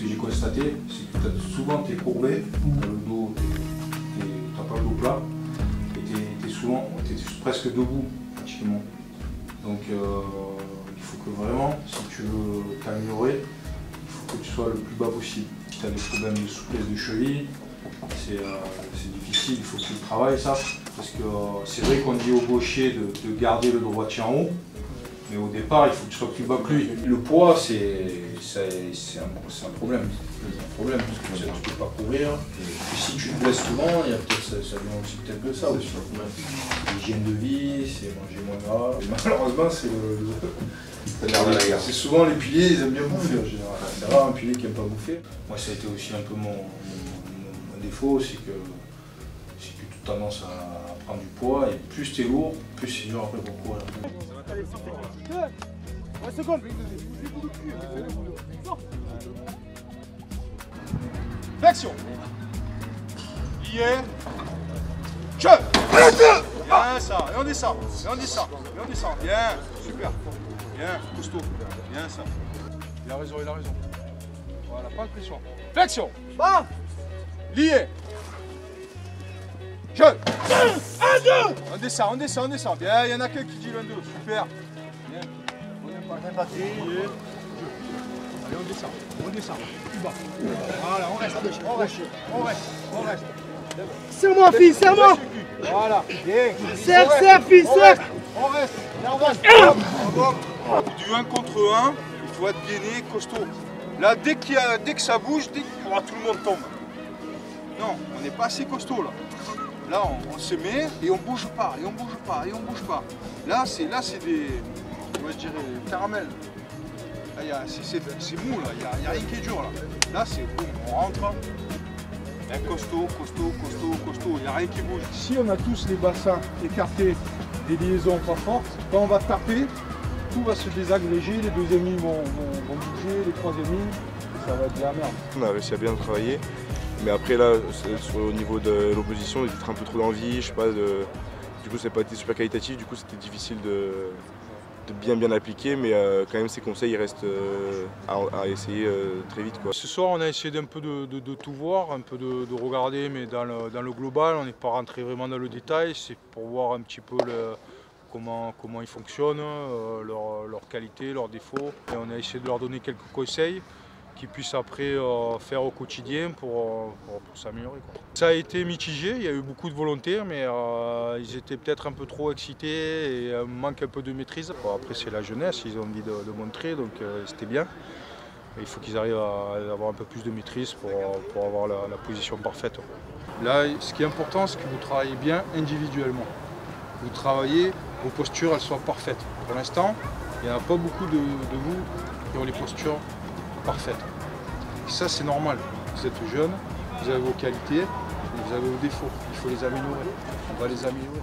que j'ai constaté, c'est que souvent tu es courbé, tu n'as pas le dos plat, et tu es presque debout pratiquement. Donc il faut que vraiment, si tu veux t'améliorer, il faut que tu sois le plus bas possible. Si tu as des problèmes de souplesse de cheville, c'est difficile, il faut que tu travailles ça. Parce que c'est vrai qu'on dit au gaucher de garder le droitier en haut, mais au départ il faut que tu sois plus bas que lui. Le poids c'est un problème. Parce que tu ne peux pas courir. Et si tu te blesses souvent, il y a peut-être ça vient aussi peut-être de ça aussi. L'hygiène de vie, c'est manger moins gras. Et malheureusement c'est souvent les piliers, ils aiment bien bouffer en général. C'est rare un pilier qui n'aime pas bouffer. Moi ça a été aussi un peu mon défaut, c'est que tu as tendance à prendre du poids et plus tu es lourd, plus c'est dur après pour courir. Flexion. Lié. Je. Bien ça. Et on descend. Et on descend. Et on descend. Bien. Super. Bien. Costaud. Bien ça. Il a raison, il a raison. Voilà, pas de pression. Flexion. Bas. Lié. Je. 1, 2. On descend, on descend, on descend. Bien, il y en a qu'un qui dit l'un, 2. Super. Bien. On est parti. Lié. Allez, on descend, plus bas. Voilà, on reste, on reste. Serre-moi, fille, serre-moi. Voilà, bien. Serre, fille, serre. On reste. Du 1 contre 1, il faut être gainé, costaud. Là, dès que ça bouge, tout le monde tombe. Non, on n'est pas assez costaud là. Là, on se met et on bouge pas, et on bouge pas, et on bouge pas. Là, c'est des, moi je dirais, caramels. C'est mou là, il n'y a rien qui est dur là. Là c'est boum, on rentre. Un costaud, il n'y a rien qui bouge. Si on a tous les bassins écartés, des liaisons pas fortes, quand on va taper, tout va se désagréger, les deuxièmes lignes vont bouger, les troisièmes lignes, ça va être de la merde. On a réussi à bien travailler, mais après là, au niveau de l'opposition, on était un peu trop d'envie, je sais pas, du coup ça n'a pas été super qualitatif, du coup c'était difficile de bien appliquer, mais quand même ces conseils ils restent à essayer très vite, quoi. Ce soir on a essayé d'un peu de tout voir, un peu de regarder, mais dans le global, on n'est pas rentré vraiment dans le détail, c'est pour voir un petit peu comment ils fonctionnent, leur qualité, leurs défauts. Et on a essayé de leur donner quelques conseils qu'ils puissent après faire au quotidien pour s'améliorer. Ça a été mitigé, il y a eu beaucoup de volonté, mais ils étaient peut-être un peu trop excités et manquent un peu de maîtrise. Bon, après c'est la jeunesse, ils ont envie de montrer, donc c'était bien. Il faut qu'ils arrivent à avoir un peu plus de maîtrise pour avoir la position parfaite. Là, ce qui est important, c'est que vous travaillez bien individuellement. Vous travaillez, vos postures elles soient parfaites. Pour l'instant, il n'y en a pas beaucoup de vous qui ont les postures parfaites. Et ça c'est normal. Vous êtes jeune, vous avez vos qualités, vous avez vos défauts. Il faut les améliorer. On va les améliorer.